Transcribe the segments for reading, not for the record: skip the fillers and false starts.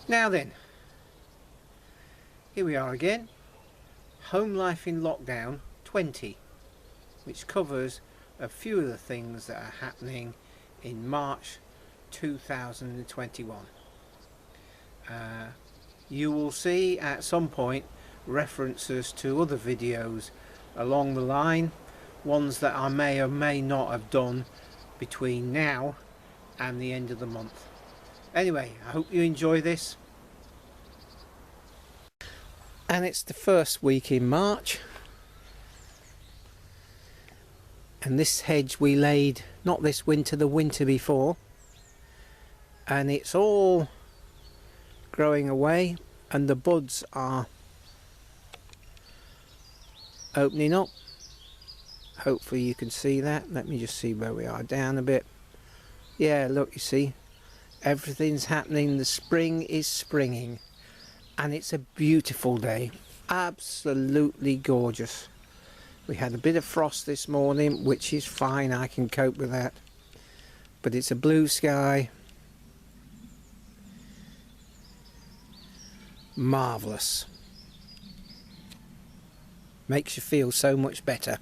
Now then, here we are again, Home Life in Lockdown 20, which covers a few of the things that are happening in March 2021. You will see at some point references to other videos along the line, ones that I may or may not have done between now and the end of the month. Anyway, I hope you enjoy this. And it's the first week in March, and this hedge we laid not this winter, the winter before, and it's all growing away and the buds are opening up. Hopefully you can see that. Let me just see where we are, down a bit. Yeah, look, you see, everything's happening. The spring is springing, and it's a beautiful day, absolutely gorgeous. We had a bit of frost this morning, which is fine, I can cope with that, but it's a blue sky. Marvellous. Makes you feel so much better.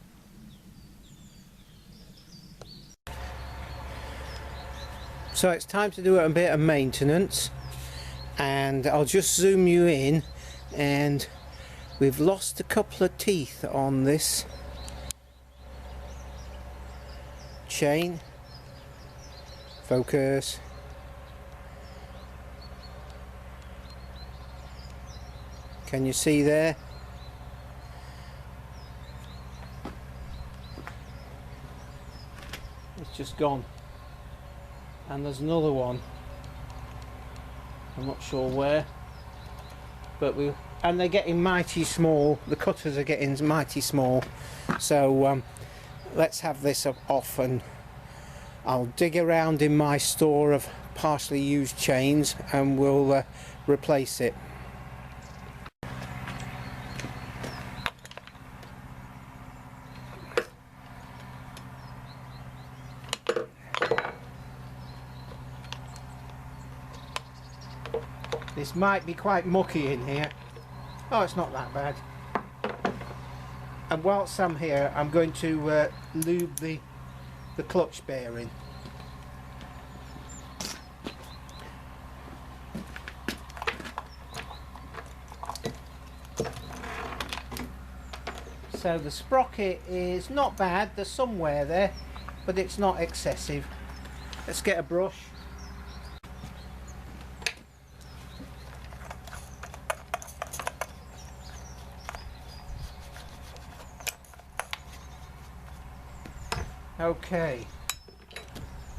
So it's time to do a bit of maintenance, and I'll just zoom you in, and we've lost a couple of teeth on this chain. Focus. Can you see there? It's just gone. And there's another one. I'm not sure where. But and they're getting mighty small. The cutters are getting mighty small. So let's have this off, and I'll dig around in my store of partially used chains and we'll replace it. This might be quite mucky in here. Oh, it's not that bad. And whilst I'm here, I'm going to lube the clutch bearing. So the sprocket is not bad, there's some wear there, but it's not excessive. Let's get a brush. Okay,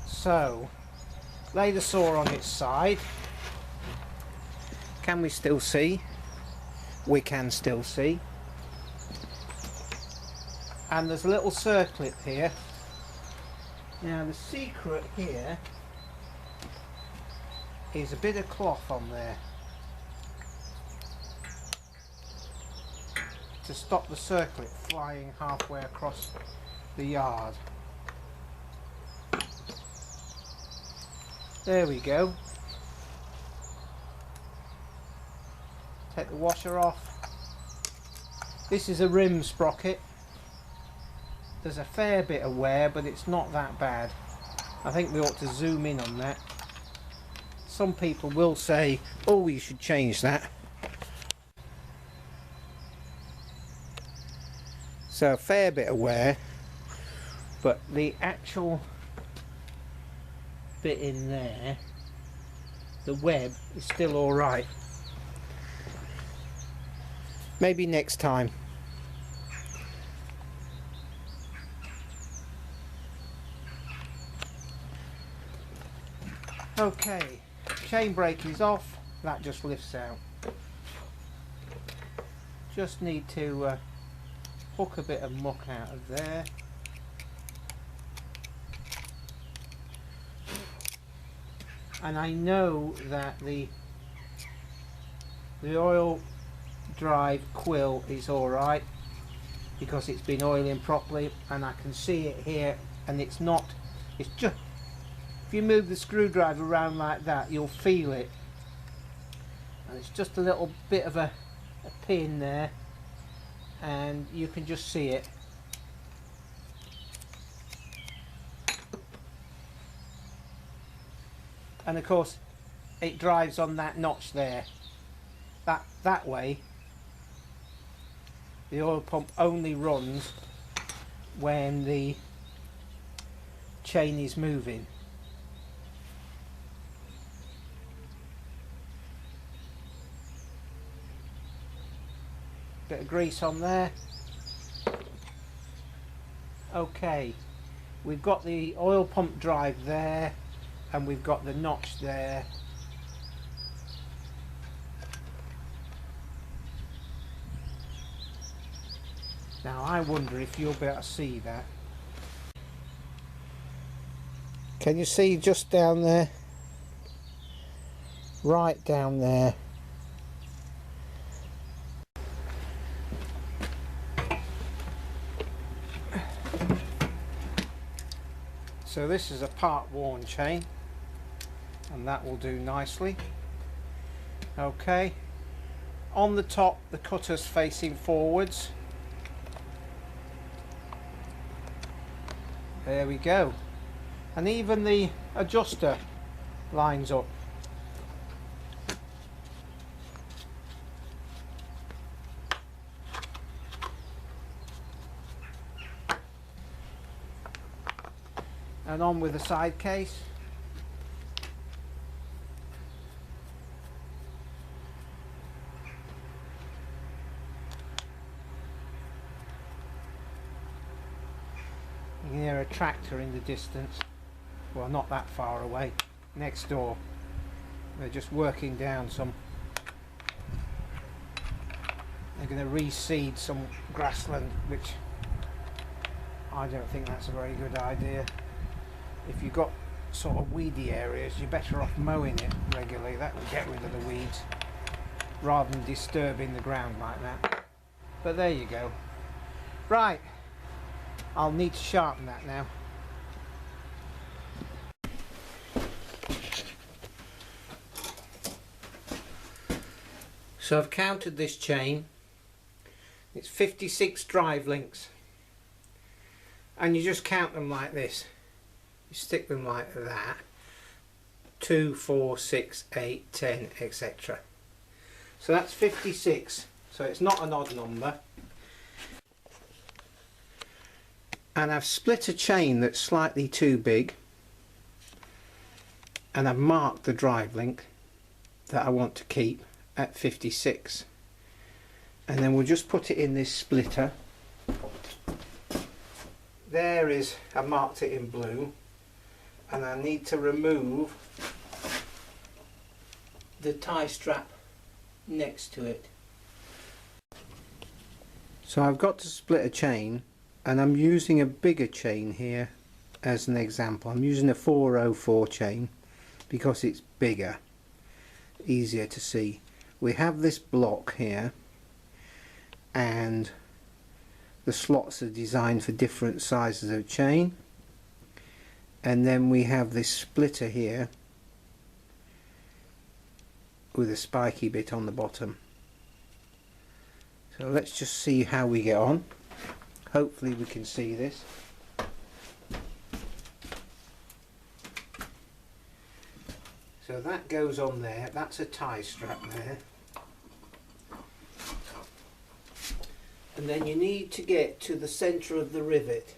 so lay the saw on its side. Can we still see? We can still see. And there's a little circlip here. Now the secret here is a bit of cloth on there to stop the circlip flying halfway across the yard. There we go. Take the washer off. This is a rim sprocket. There's a fair bit of wear, but it's not that bad. I think we ought to zoom in on that. Some people will say, oh, you should change that. So a fair bit of wear, but the actual bit in there, the web is still all right. Maybe next time. Okay, chain brake is off, that just lifts out. Just need to hook a bit of muck out of there. And I know that the oil drive quill is alright because it's been oiling properly, and I can see it here, and it's just, if you move the screwdriver around like that, you'll feel it. and it's just a little bit of a pin there, and you can just see it. And of course it drives on that notch there. That way the oil pump only runs when the chain is moving. Bit of grease on there. Okay, we've got the oil pump drive there, and we've got the notch there. Now I wonder if you'll be able to see that. Can you see just down there? Right down there. So this is a part worn chain, and that will do nicely. Okay, on the top the cutter's facing forwards. There we go, and even the adjuster lines up. And on with the side case. You can hear a tractor in the distance. Well, not that far away, next door. They're just working down some. They're going to reseed some grassland, which I don't think that's a very good idea. If you've got sort of weedy areas, you're better off mowing it regularly. That will get rid of the weeds rather than disturbing the ground like that. But there you go. Right, I'll need to sharpen that now. So I've counted this chain. It's 56 drive links, and you just count them like this. You stick them like that, 2, 4, 6, 8, 10, etc. So that's 56, so it's not an odd number. And I've split a chain that's slightly too big, and I've marked the drive link that I want to keep at 56, and then we'll just put it in this splitter. There is, I marked it in blue, and I need to remove the tie strap next to it. So I've got to split a chain, and I'm using a bigger chain here as an example. I'm using a 404 chain because it's bigger, easier to see. We have this block here, and the slots are designed for different sizes of chain, and then we have this splitter here with a spiky bit on the bottom. So let's just see how we get on. Hopefully we can see this. So that goes on there, that's a tie strap there. And then you need to get to the centre of the rivet.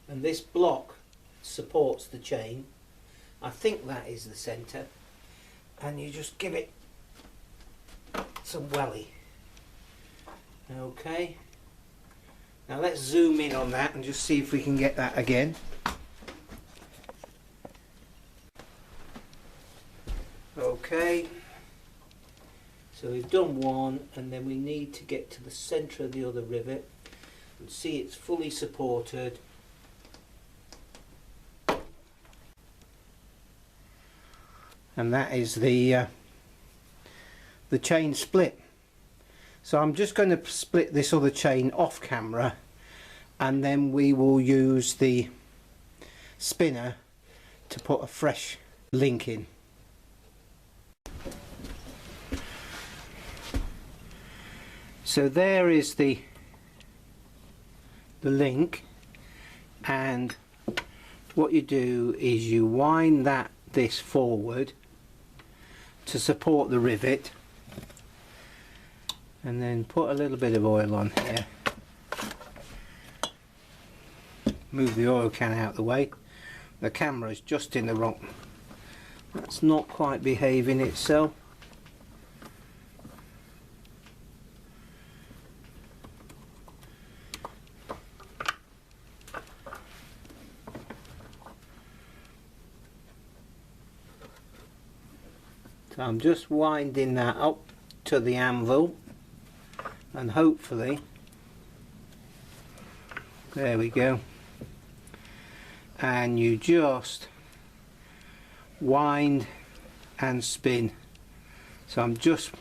And this block supports the chain. I think that is the centre. And you just give it some welly. Okay. Now let's zoom in on that and just see if we can get that again. Okay. So we've done one, and then we need to get to the centre of the other rivet and see it's fully supported. And that is the chain split. So I'm just going to split this other chain off camera, and then we will use the spinner to put a fresh link in. So there is the link, and what you do is you wind this forward to support the rivet, and then put a little bit of oil on here. Move the oil can out of the way. The camera is just in the wrong. That's not quite behaving itself. So I'm just winding that up to the anvil, and hopefully, there we go, and you just wind and spin. So I'm just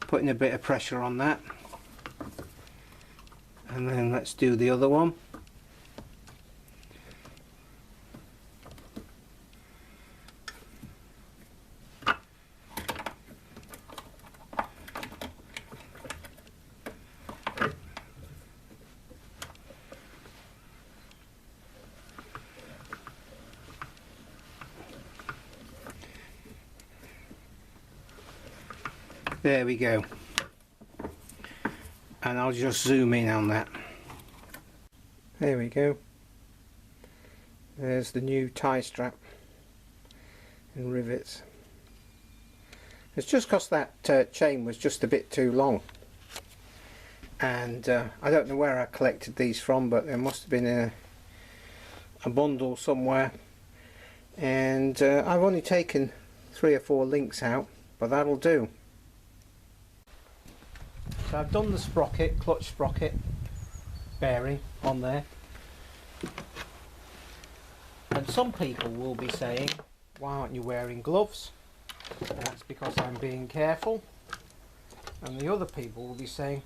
putting a bit of pressure on that, and then let's do the other one. There we go, and I'll just zoom in on that. There we go. There's the new tie strap and rivets. It's just because that chain was just a bit too long, and I don't know where I collected these from, but there must have been a bundle somewhere, and I've only taken 3 or 4 links out, but that'll do. So I've done the sprocket, clutch sprocket bearing on there, and some people will be saying, why aren't you wearing gloves? That's because I'm being careful. And the other people will be saying,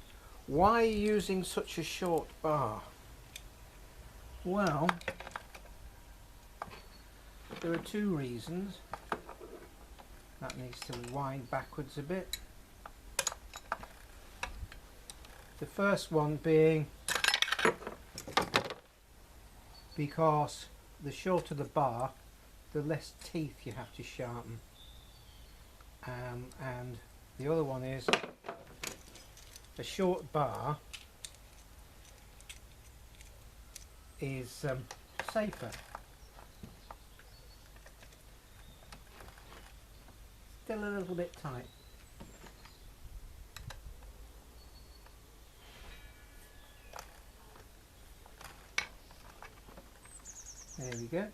why are you using such a short bar? Well, there are 2 reasons. That needs to wind backwards a bit. The first one being because the shorter the bar, the less teeth you have to sharpen, and the other one is a short bar is safer. Still a little bit tight. There we go.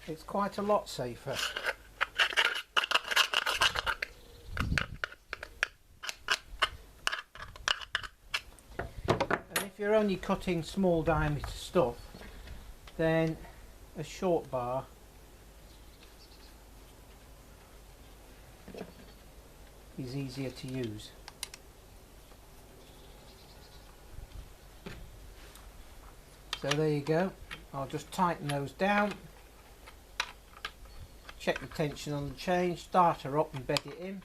It's quite a lot safer. And if you're only cutting small diameter stuff, then a short bar is easier to use. So there you go. I'll just tighten those down, check the tension on the chain, start her up and bed it in,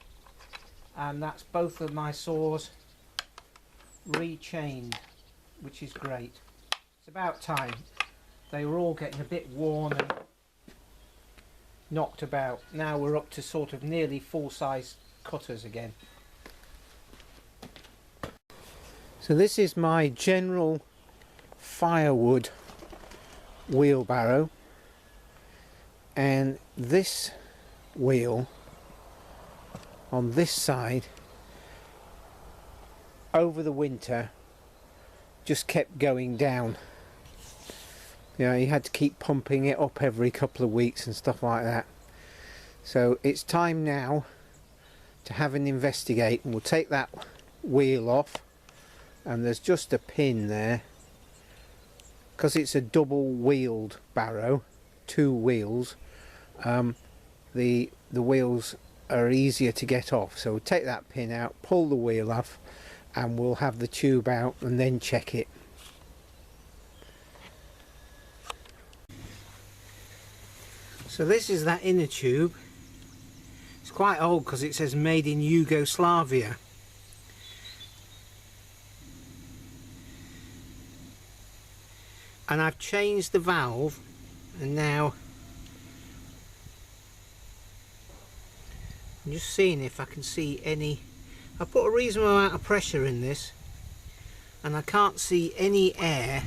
and that's both of my saws rechained, which is great. It's about time. They were all getting a bit worn and knocked about. Now we're up to sort of nearly full-size cutters again. So this is my general firewood wheelbarrow, and this wheel on this side over the winter just kept going down. You know, you had to keep pumping it up every couple of weeks and stuff like that. So it's time now to have an investigate, and we'll take that wheel off, and there's just a pin there because it's a double wheeled barrow, 2 wheels. the wheels are easier to get off. So we'll take that pin out, pull the wheel off, and we'll have the tube out and then check it. So this is that inner tube. It's quite old because it says made in Yugoslavia. And I've changed the valve, and now I'm just seeing if I can see any. I put a reasonable amount of pressure in this and I can't see any air,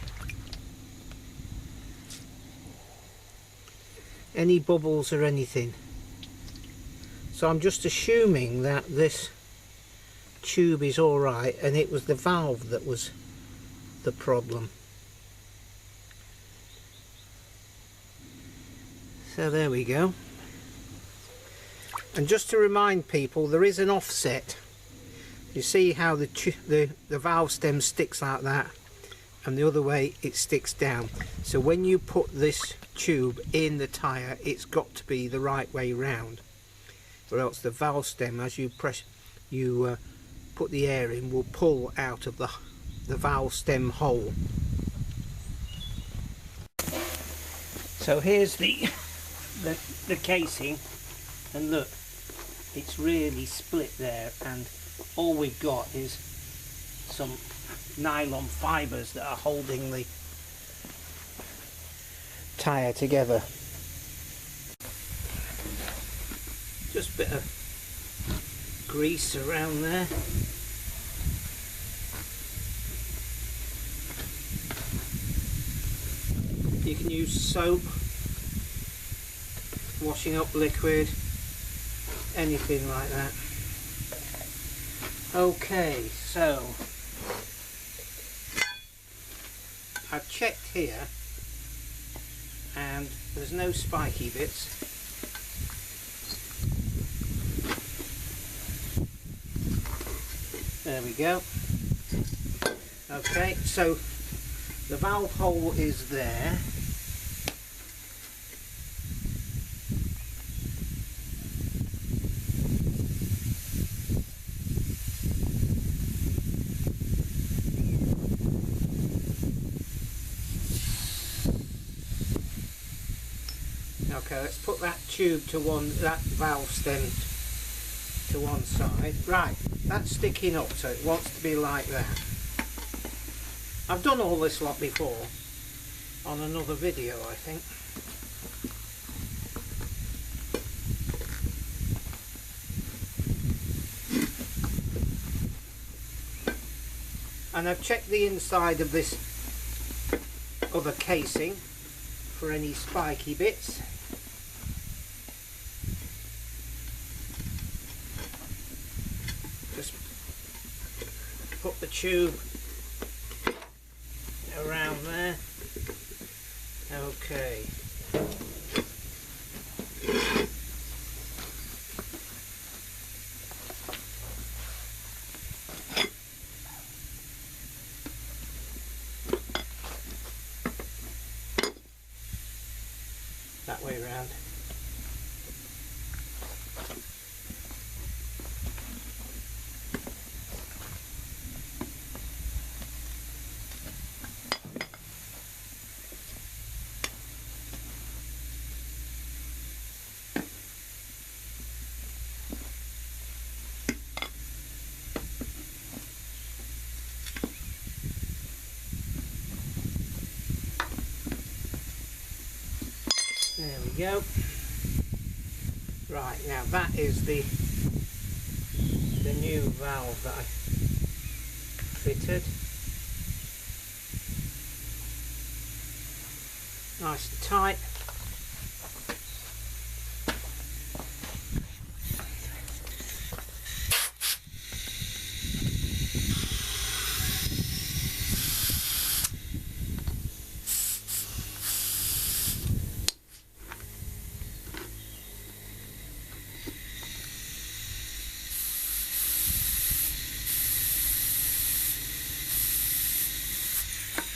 any bubbles or anything. So I'm just assuming that this tube is alright and it was the valve that was the problem. So there we go. And just to remind people, there is an offset. You see how the valve stem sticks like that, and the other way it sticks down. So when you put this tube in the tyre, it's got to be the right way round, or else the valve stem, as you put the air in, will pull out of the valve stem hole. So here's the casing, and look, it's really split there, and all we've got is some nylon fibres that are holding the tyre together. Just a bit of grease around there. You can use soap, washing up liquid, anything like that. Okay, so I've checked here and there's no spiky bits. There we go. Okay, so the valve hole is there. Okay, let's put that tube to that valve stem to one side. Right, that's sticking up, so it wants to be like that. I've done all this lot before on another video, I think. And I've checked the inside of this other casing for any spiky bits. Just put the tube around there. Okay. That way around. There we go. Right, now that is the new valve that I fitted. Nice and tight.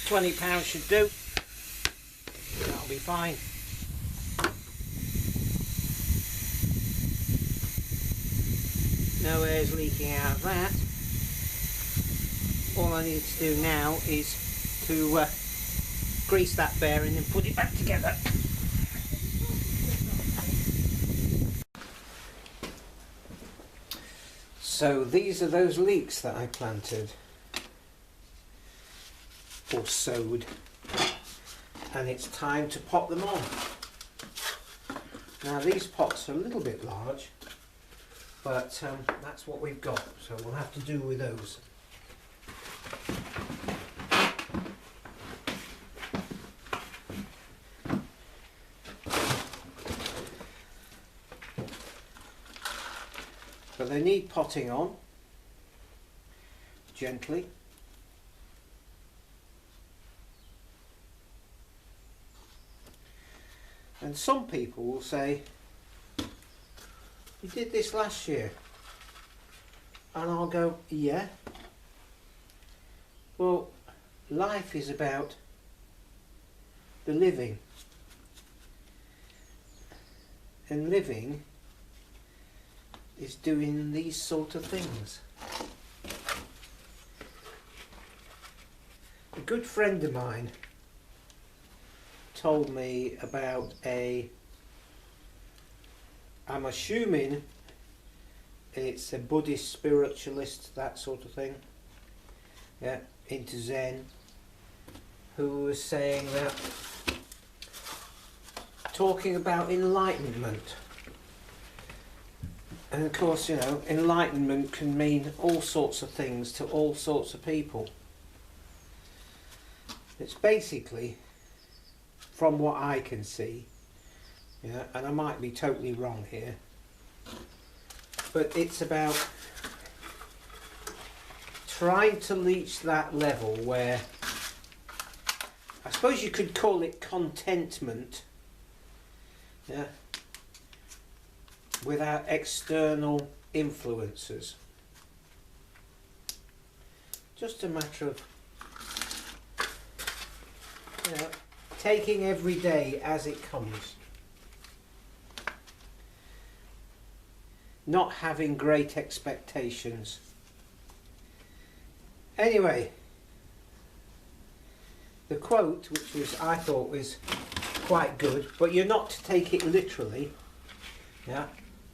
£20 should do. That'll be fine. no air's leaking out of that. All I need to do now is to grease that bearing and put it back together. So these are those leeks that I planted or sowed, and it's time to pot them on. Now these pots are a little bit large, but that's what we've got, so we'll have to do with those. But they need potting on gently. And some people will say, you did this last year. And I'll go, yeah. Well, life is about the living. And living is doing these sort of things. A good friend of mine told me about I'm assuming it's a Buddhist spiritualist, that sort of thing, yeah, into Zen, who was saying that, talking about enlightenment. And of course, you know, enlightenment can mean all sorts of things to all sorts of people. It's basically, from what I can see, yeah, and I might be totally wrong here, but it's about trying to reach that level where, I suppose you could call it contentment, yeah, without external influences. Just a matter of, you know, taking every day as it comes. Not having great expectations. Anyway, the quote, which I thought was quite good, but you're not to take it literally. Yeah,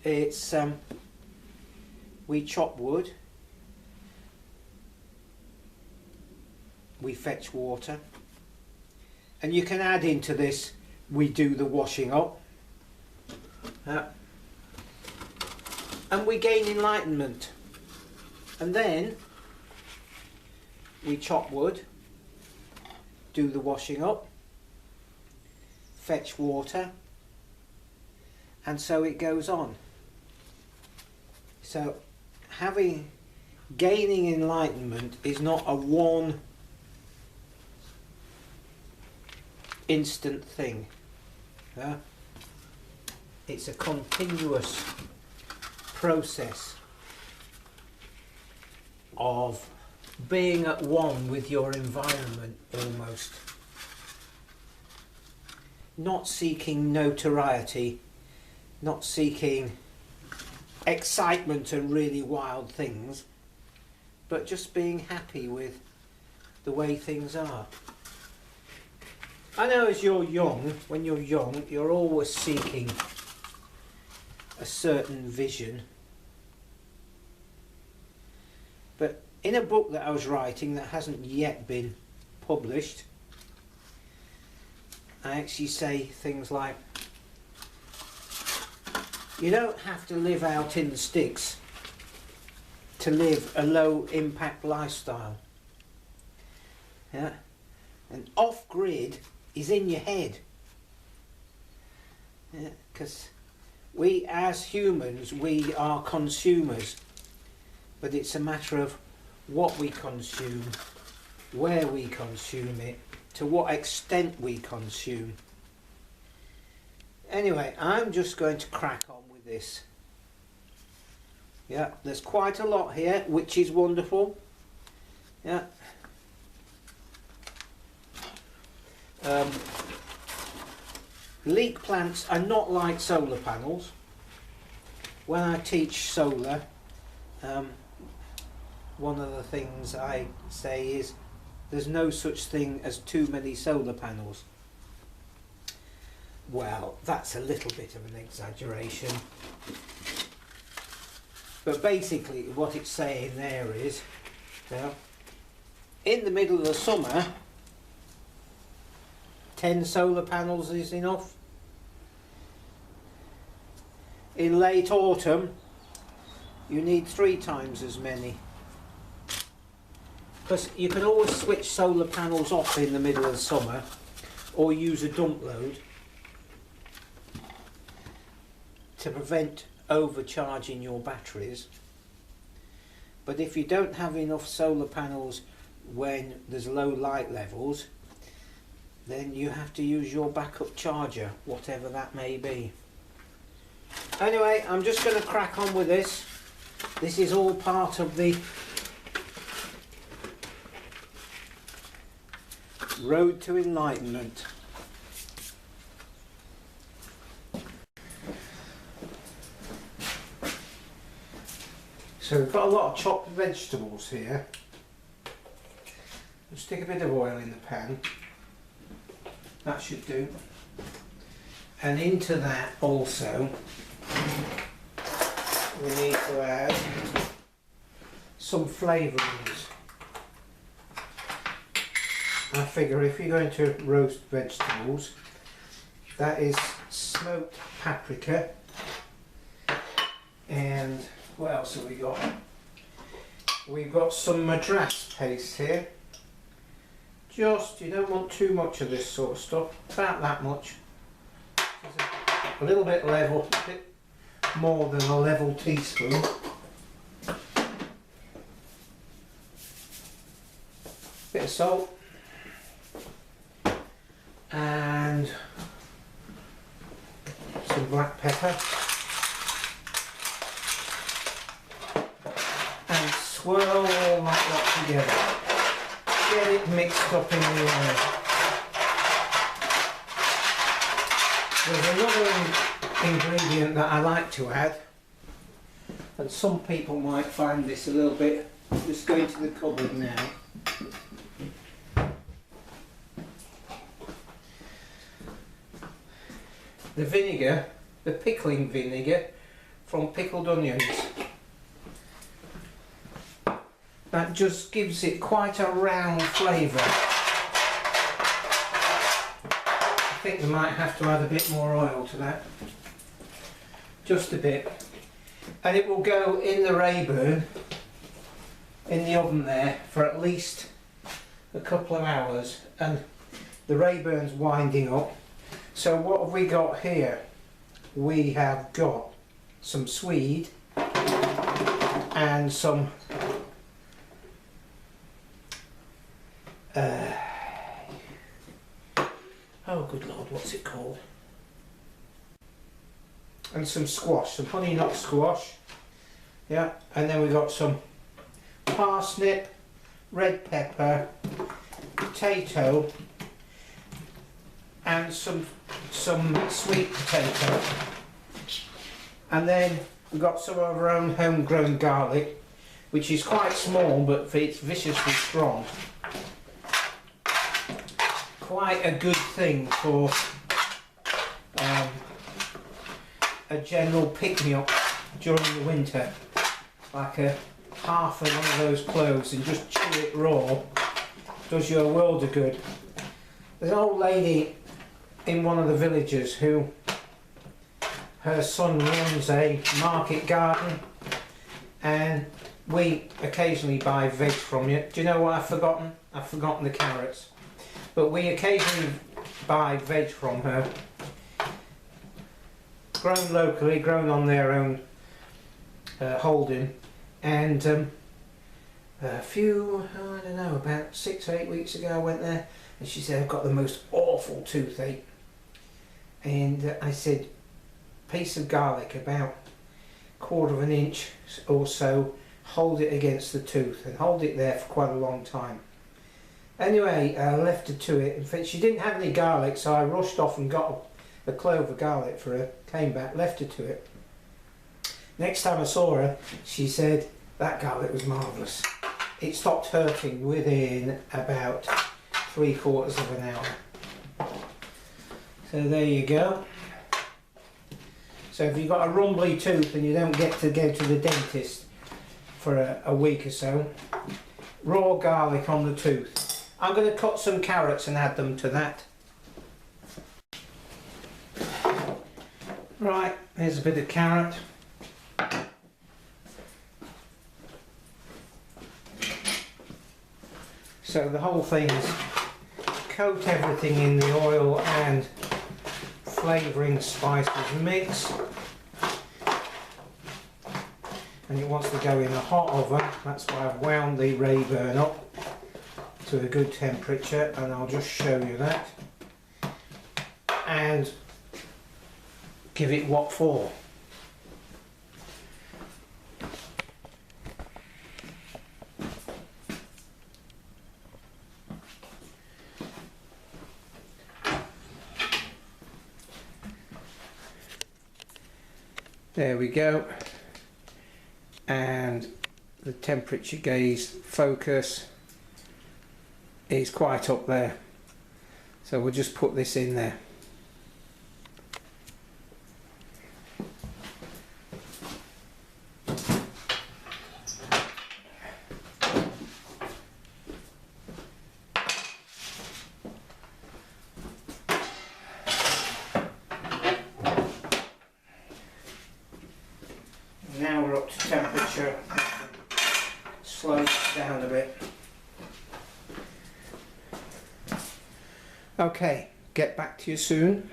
it's we chop wood, we fetch water. And you can add into this, we do the washing up. And we gain enlightenment. And then we chop wood, do the washing up, fetch water, and so it goes on. So gaining enlightenment is not a one instant thing. Yeah? It's a continuous process of being at one with your environment almost. Not seeking notoriety, not seeking excitement and really wild things, but just being happy with the way things are. I know as you're young, when you're young, you're always seeking a certain vision. But in a book that I was writing that hasn't yet been published, I actually say things like, you don't have to live out in the sticks to live a low impact lifestyle. Yeah? And off-grid is in your head. Because we as humans, we are consumers. But it's a matter of what we consume, where we consume it, to what extent we consume. Anyway, I'm just going to crack on with this. Yeah, there's quite a lot here, which is wonderful. Yeah. Leek plants are not like solar panels. When I teach solar, one of the things I say is there's no such thing as too many solar panels. Well, that's a little bit of an exaggeration, but basically what it's saying there is, well, in the middle of the summer 10 solar panels is enough. In late autumn you need 3 times as many, because you can always switch solar panels off in the middle of the summer or use a dump load to prevent overcharging your batteries. But if you don't have enough solar panels when there's low light levels, then you have to use your backup charger, whatever that may be. Anyway, I'm just going to crack on with this. This is all part of the road to enlightenment. So we've got a lot of chopped vegetables here. We'll stick a bit of oil in the pan. That should do. And into that also we need to add some flavourings. I figure if you're going to roast vegetables, that is smoked paprika, and what else have we got? We've got some madras paste here. Just, you don't want too much of this sort of stuff, about that much. A little bit level, a bit more than a level teaspoon. Bit of salt. And some black pepper. And swirl all that lot together. Get it mixed up in the oil. There's another ingredient that I like to add, and some people might find this a little bit, just go into the cupboard now. The vinegar, the pickling vinegar from pickled onions. That just gives it quite a round flavour. I think we might have to add a bit more oil to that. Just a bit. And it will go in the Rayburn, in the oven there, for at least a couple of hours. And the Rayburn's winding up. So what have we got here? We have got some swede and some oh good lord, what's it called? And some squash, some honey nut squash. Yeah, and then we got some parsnip, red pepper, potato, and some sweet potato. And then we've got some of our own homegrown garlic, which is quite small but it's viciously strong. Quite a good thing for a general pick-me-up during the winter, like a half of one of those cloves, and just chew it raw. Does you a world of good. There's an old lady in one of the villages who, her son runs a market garden, and we occasionally buy veg from you. Do you know what I've forgotten? I've forgotten the carrots. But we occasionally buy veg from her, grown locally, grown on their own holding, and a few, I don't know, about 6 or 8 weeks ago I went there, and she said, I've got the most awful toothache. And I said, piece of garlic about 1/4 of an inch or so, hold it against the tooth, and hold it there for quite a long time. Anyway, I left her to it. In fact, she didn't have any garlic, so I rushed off and got a clove of garlic for her, came back, left her to it. Next time I saw her, she said, That garlic was marvellous. It stopped hurting within about 3/4 of an hour. So there you go. So if you've got a rumbly tooth and you don't get to go to the dentist for a week or so, raw garlic on the tooth. I'm going to cut some carrots and add them to that. Right, here's a bit of carrot. So the whole thing is coat everything in the oil and flavouring spices mix, and it wants to go in a hot oven. That's why I've wound the Rayburn up to a good temperature, and I'll just show you that and give it what for. There we go, and the temperature gauge focus is quite up there, so we'll just put this in there. Now we're up to temperature. Slow it down a bit. Okay, get back to you soon.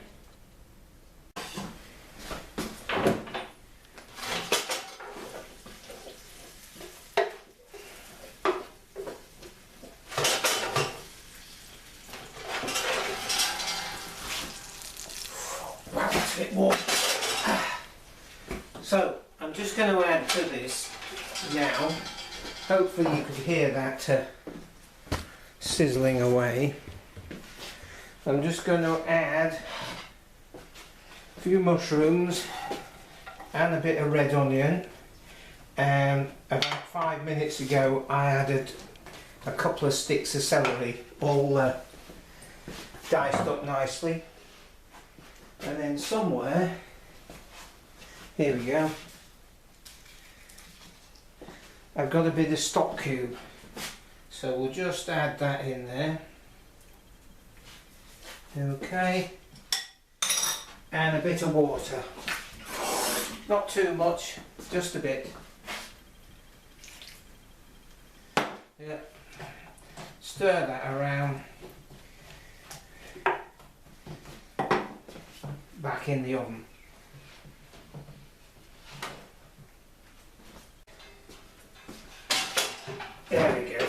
Wow, that's a bit warm. So I'm just going to add to this now. Hopefully you could hear that sizzling away. I'm just going to add a few mushrooms and a bit of red onion. And about 5 minutes ago I added a couple of sticks of celery, all diced up nicely. And then somewhere, here we go, I've got a bit of stock cube, so we'll just add that in there. Okay, and a bit of water, not too much, just a bit. Yeah, stir that around, back in the oven. There we go.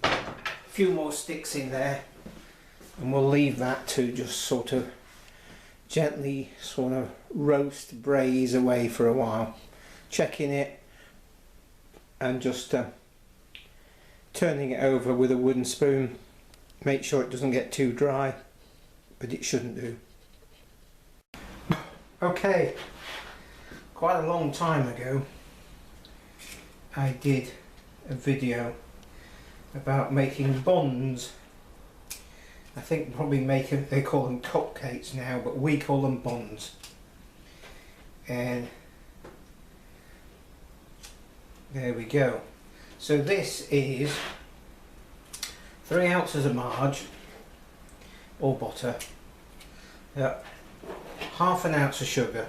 A few more sticks in there, and we'll leave that to just sort of gently sort of roast, braise away for a while, checking it and just turning it over with a wooden spoon. Make sure it doesn't get too dry, but it shouldn't do. Okay, quite a long time ago I did a video about making buns. I think probably they call them cupcakes now, but we call them buns. And there we go. So this is 3 ounces of margarine or butter, half an ounce of sugar,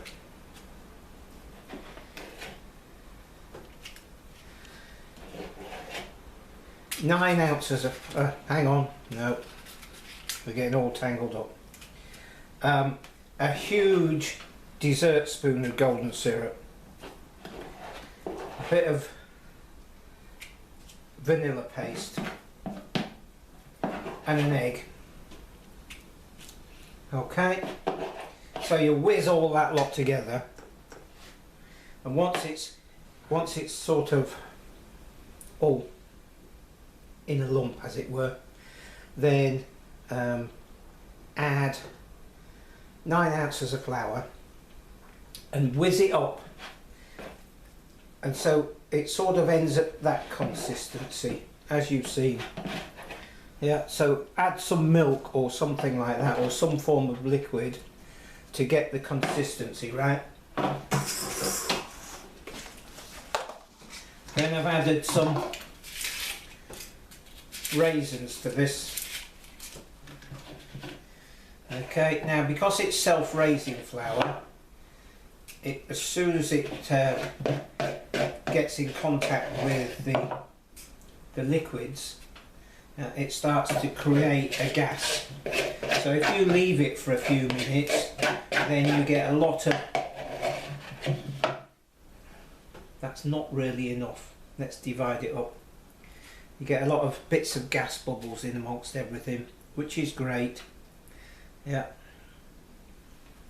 9 ounces of, hang on, no, we're getting all tangled up, a huge dessert spoon of golden syrup, a bit of vanilla paste and an egg. Okay, so you whiz all that lot together, and once it's sort of all in a lump, as it were, then add 9 ounces of flour and whiz it up and so it sort of ends at that consistency, as you've seen. Yeah, so add some milk or something like that, or some form of liquid to get the consistency right. Then I've added some raisins to this. Okay, now because it's self-raising flour, as soon as it gets in contact with the liquids, it starts to create a gas. So if you leave it for a few minutes, then you get a lot of... That's not really enough. Let's divide it up. You get a lot of bits of gas bubbles in amongst everything, which is great. Yeah.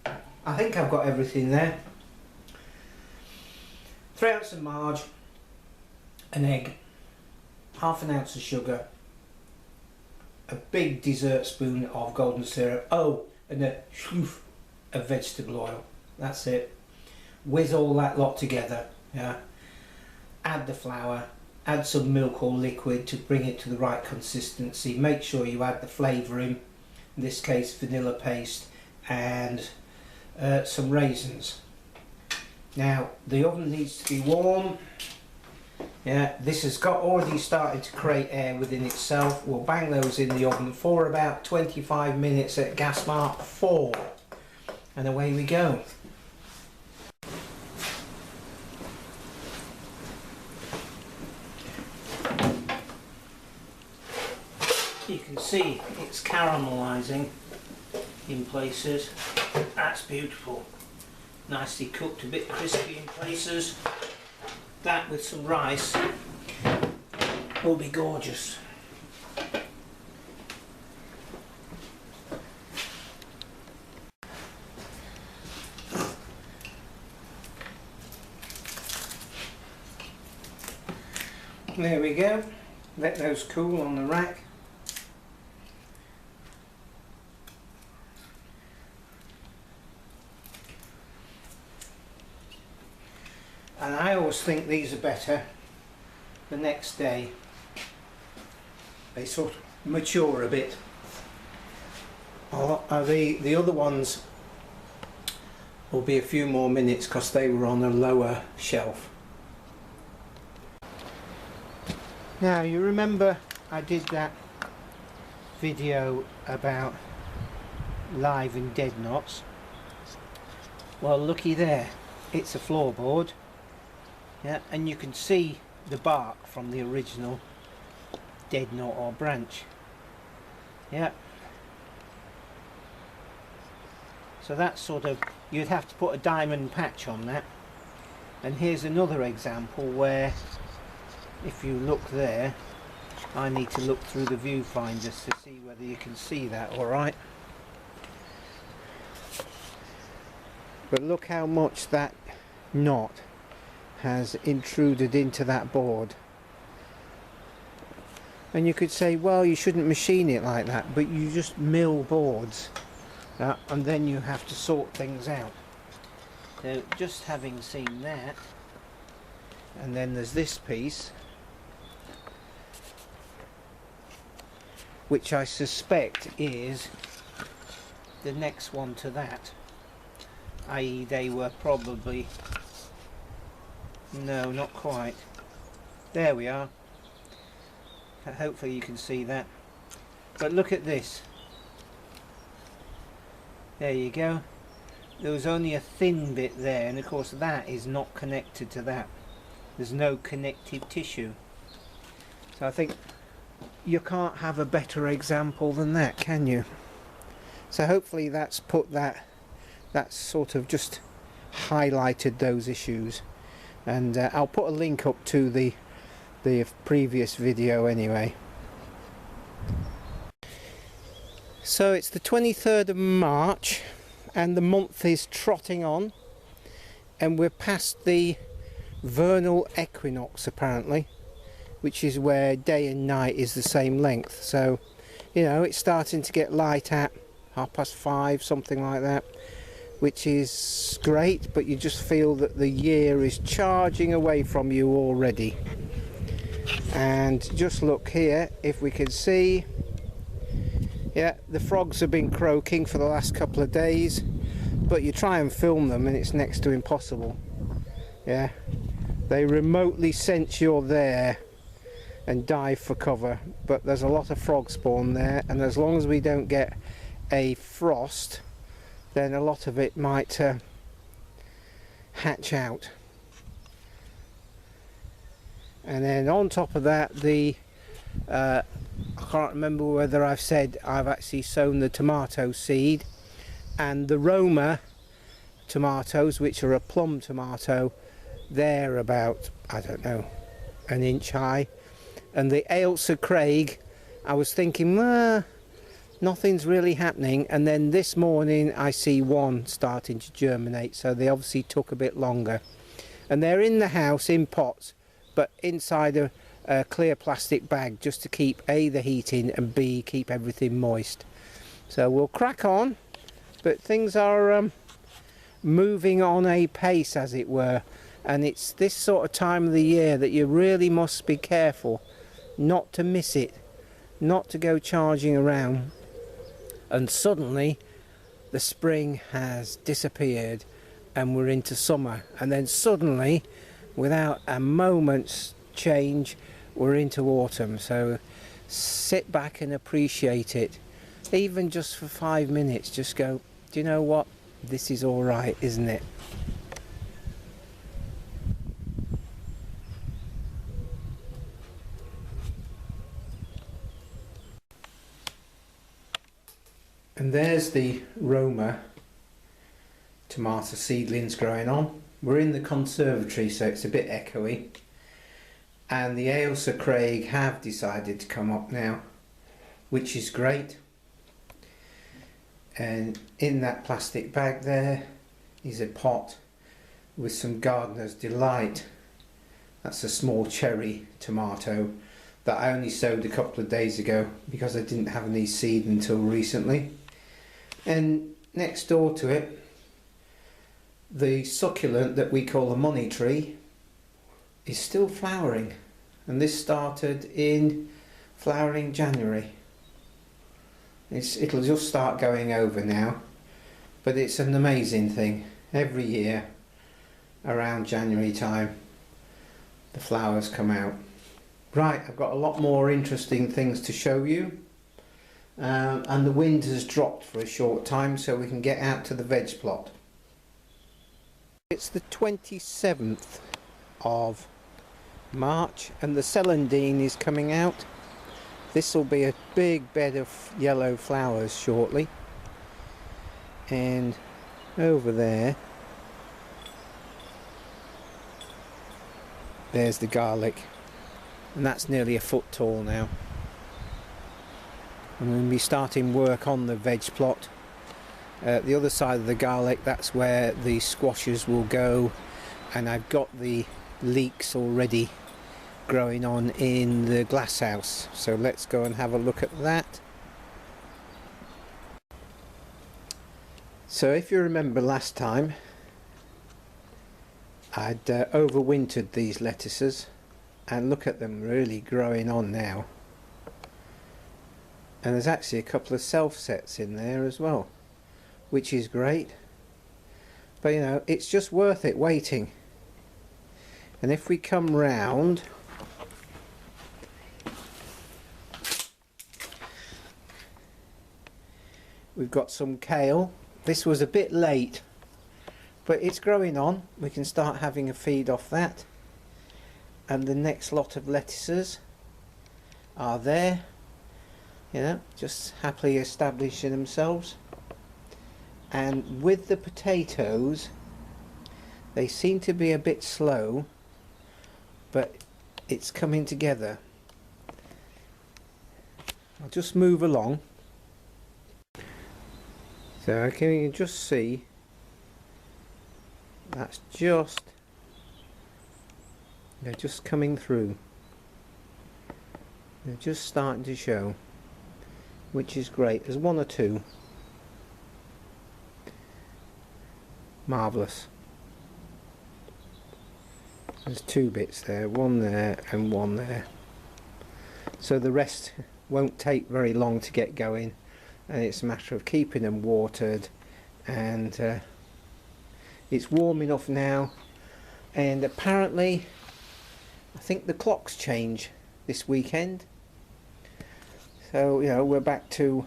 I think I've got everything there. 3 ounces of marge, an egg, half an ounce of sugar, a big dessert spoon of golden syrup, oh, and a schloof of vegetable oil. That's it. Whiz all that lot together. Yeah. Add the flour, add some milk or liquid to bring it to the right consistency. Make sure you add the flavouring, in this case vanilla paste, and some raisins. Now the oven needs to be warm. Yeah, this has got already started to create air within itself. We'll bang those in the oven for about 25 minutes at gas mark 4, and away we go. You can see it's caramelising in places. That's beautiful. Nicely cooked, a bit crispy in places. That with some rice will be gorgeous. There we go. Let those cool on the rack. And I always think these are better the next day. They sort of mature a bit. The other ones will be a few more minutes because they were on a lower shelf. Now you remember I did that video about live and dead knots. Well, looky there, it's a floorboard. Yeah, and you can see the bark from the original dead knot or branch. Yeah. So that's sort of, you'd have to put a diamond patch on that. And here's another example where, if you look there, I need to look through the viewfinders to see whether you can see that alright. But look how much that knot has intruded into that board. And you could say, well, you shouldn't machine it like that, but you just mill boards and then you have to sort things out. So just having seen that, and then there's this piece which I suspect is the next one to that, i.e. they were probably, no, not quite. There we are. Hopefully you can see that. But look at this. There you go. There was only a thin bit there, and of course that is not connected to that. There's no connective tissue. So I think you can't have a better example than that, can you? So hopefully that's put that's sort of just highlighted those issues. And I'll put a link up to the previous video anyway. So it's the 23rd of March and the month is trotting on, and we're past the vernal equinox apparently, which is where day and night is the same length. So, you know, it's starting to get light at 5:30, something like that. which is great, but you just feel that the year is charging away from you already. And just look here, if we can see, yeah, the frogs have been croaking for the last couple of days, but you try and film them and it's next to impossible. Yeah, they remotely sense you're there and dive for cover, but there's a lot of frog spawn there, and as long as we don't get a frost, then a lot of it might hatch out. And then on top of that, I can't remember whether I've said I've actually sown the tomato seed, and the Roma tomatoes, which are a plum tomato, they're about, I don't know, an inch high. And the Ailsa Craig, I was thinking, nothing's really happening, and then this morning I see one starting to germinate, so they obviously took a bit longer. And they're in the house in pots, but inside a clear plastic bag, just to keep A, the heat in, and B, keep everything moist. So we'll crack on, but things are moving on a pace, as it were, and it's this sort of time of the year that you really must be careful not to miss it, not to go charging around. And suddenly the spring has disappeared and we're into summer, and then suddenly, without a moment's change, we're into autumn. So sit back and appreciate it, even just for 5 minutes. Just go, do you know what, this is all right, isn't it? And there's the Roma tomato seedlings growing on. We're in the conservatory, so it's a bit echoey. And the Ailsa Craig have decided to come up now, which is great. And in that plastic bag there is a pot with some Gardener's Delight. That's a small cherry tomato that I only sowed a couple of days ago because I didn't have any seed until recently. And next door to it, the succulent that we call a money tree is still flowering, and this started in flowering January. It'll just start going over now, but it's an amazing thing. Every year around January time the flowers come out. Right, I've got a lot more interesting things to show you. And the wind has dropped for a short time, so we can get out to the veg plot. It's the 27th of March and the celandine is coming out. This will be a big bed of yellow flowers shortly. And over there's the garlic, and that's nearly a foot tall now. I'm going to be starting work on the veg plot. The other side of the garlic, that's where the squashes will go, and I've got the leeks already growing on in the glass house, so let's go and have a look at that. So if you remember last time, I'd overwintered these lettuces, and look at them really growing on now. And there's actually a couple of self-sets in there as well, which is great. But you know, it's just worth it waiting. And if we come round, we've got some kale. This was a bit late, but it's growing on. We can start having a feed off that. And the next lot of lettuces are there, you know, just happily establishing themselves. And with the potatoes, they seem to be a bit slow, but it's coming together. I'll just move along. So you can just see that's just, they're just coming through. They're just starting to show, which is great. There's one or two. Marvellous. There's two bits there, one there and one there. So the rest won't take very long to get going, and it's a matter of keeping them watered, and it's warm enough now, and apparently I think the clocks change this weekend, so you know, we're back to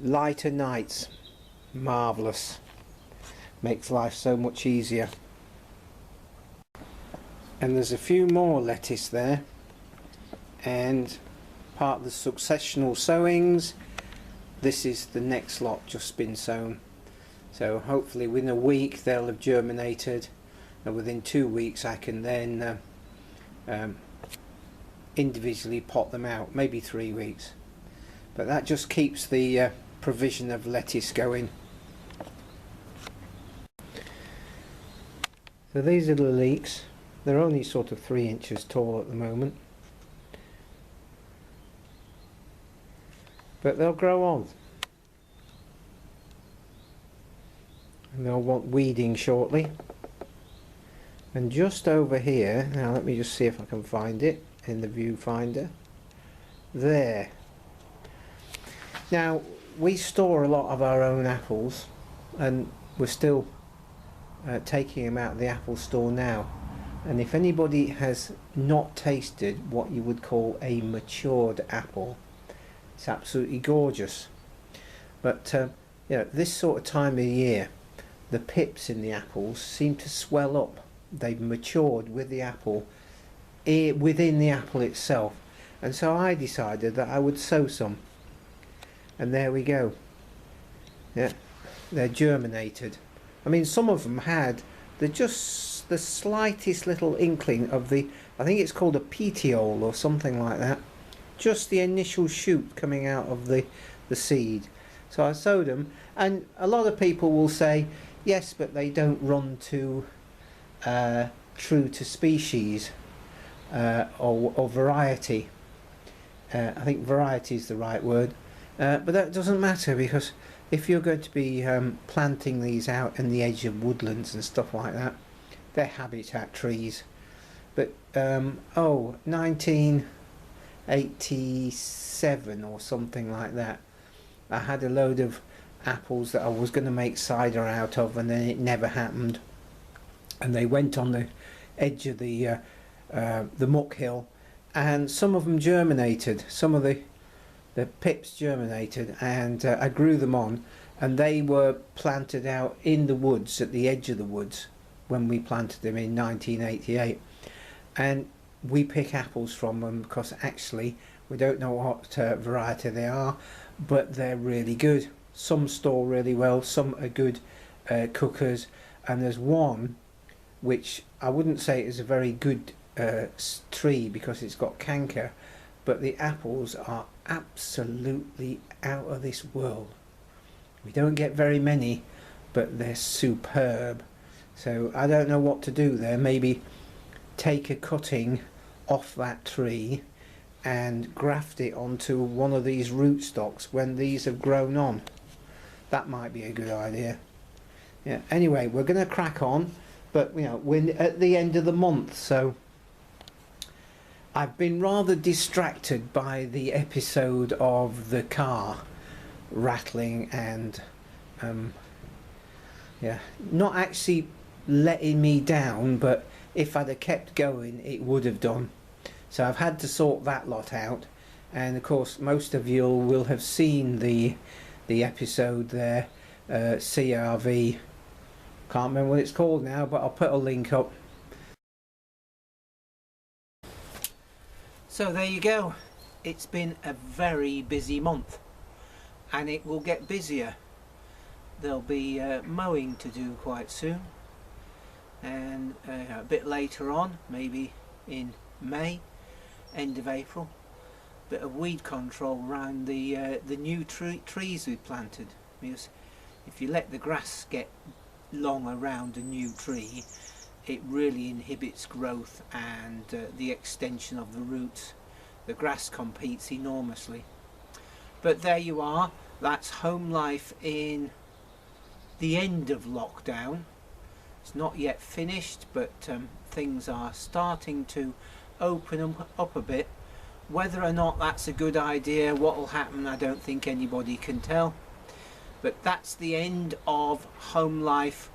lighter nights. Marvellous. Makes life so much easier. And there's a few more lettuce there, and part of the successional sowings. This is the next lot just been sown, so hopefully within a week they'll have germinated, and within 2 weeks I can then individually pot them out, maybe 3 weeks, but that just keeps the provision of lettuce going. So these are the leeks. They're only sort of 3 inches tall at the moment, but they'll grow on, and they'll want weeding shortly. And just over here, now let me just see if I can find it in the viewfinder. There. Now we store a lot of our own apples, and we're still taking them out of the apple store now. And if anybody has not tasted what you would call a matured apple, it's absolutely gorgeous. But you know, this sort of time of year, the pips in the apples seem to swell up. They've matured with the apple, within the apple itself. And so I decided that I would sow some. And there we go. Yeah, they're germinated. I mean, some of them had just the slightest little inkling of the, I think it's called a petiole or something like that, just the initial shoot coming out of the seed. So I sowed them, and a lot of people will say, yes, but they don't run to true to species or variety. I think variety is the right word, but that doesn't matter, because if you're going to be planting these out in the edge of woodlands and stuff like that, they're habitat trees. But 1987 or something like that, I had a load of apples that I was going to make cider out of, and then it never happened, and they went on the edge of the muck hill, and some of them germinated. Some of the pips germinated, and I grew them on, and they were planted out in the woods, at the edge of the woods, when we planted them in 1988. And we pick apples from them because actually we don't know what variety they are, but they're really good. Some store really well, some are good cookers, and there's one which I wouldn't say is a very good tree because it's got canker, but the apples are absolutely out of this world. We don't get very many, but they're superb. So I don't know what to do there. Maybe take a cutting off that tree and graft it onto one of these rootstocks when these have grown on. That might be a good idea. Yeah. Anyway, we're going to crack on, but you know, we're at the end of the month, so I've been rather distracted by the episode of the car rattling and yeah, not actually letting me down, but if I'd have kept going it would have done. So I've had to sort that lot out, and of course most of you will have seen the episode there, CRV, can't remember what it's called now, but I'll put a link up. So there you go. It's been a very busy month, and it will get busier. There'll be mowing to do quite soon, and a bit later on, maybe in May, end of April, bit of weed control around the new trees we've planted, because if you let the grass get long around a new tree, it really inhibits growth and the extension of the roots. The grass competes enormously. But there you are, that's home life in the end of lockdown. It's not yet finished, but things are starting to open up a bit. Whether or not that's a good idea, what will happen, I don't think anybody can tell. But that's the end of home life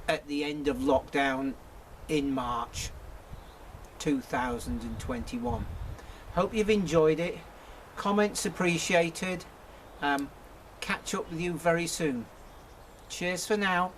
at the end of lockdown in March 2021. Hope you've enjoyed it. Comments appreciated. Catch up with you very soon. Cheers for now.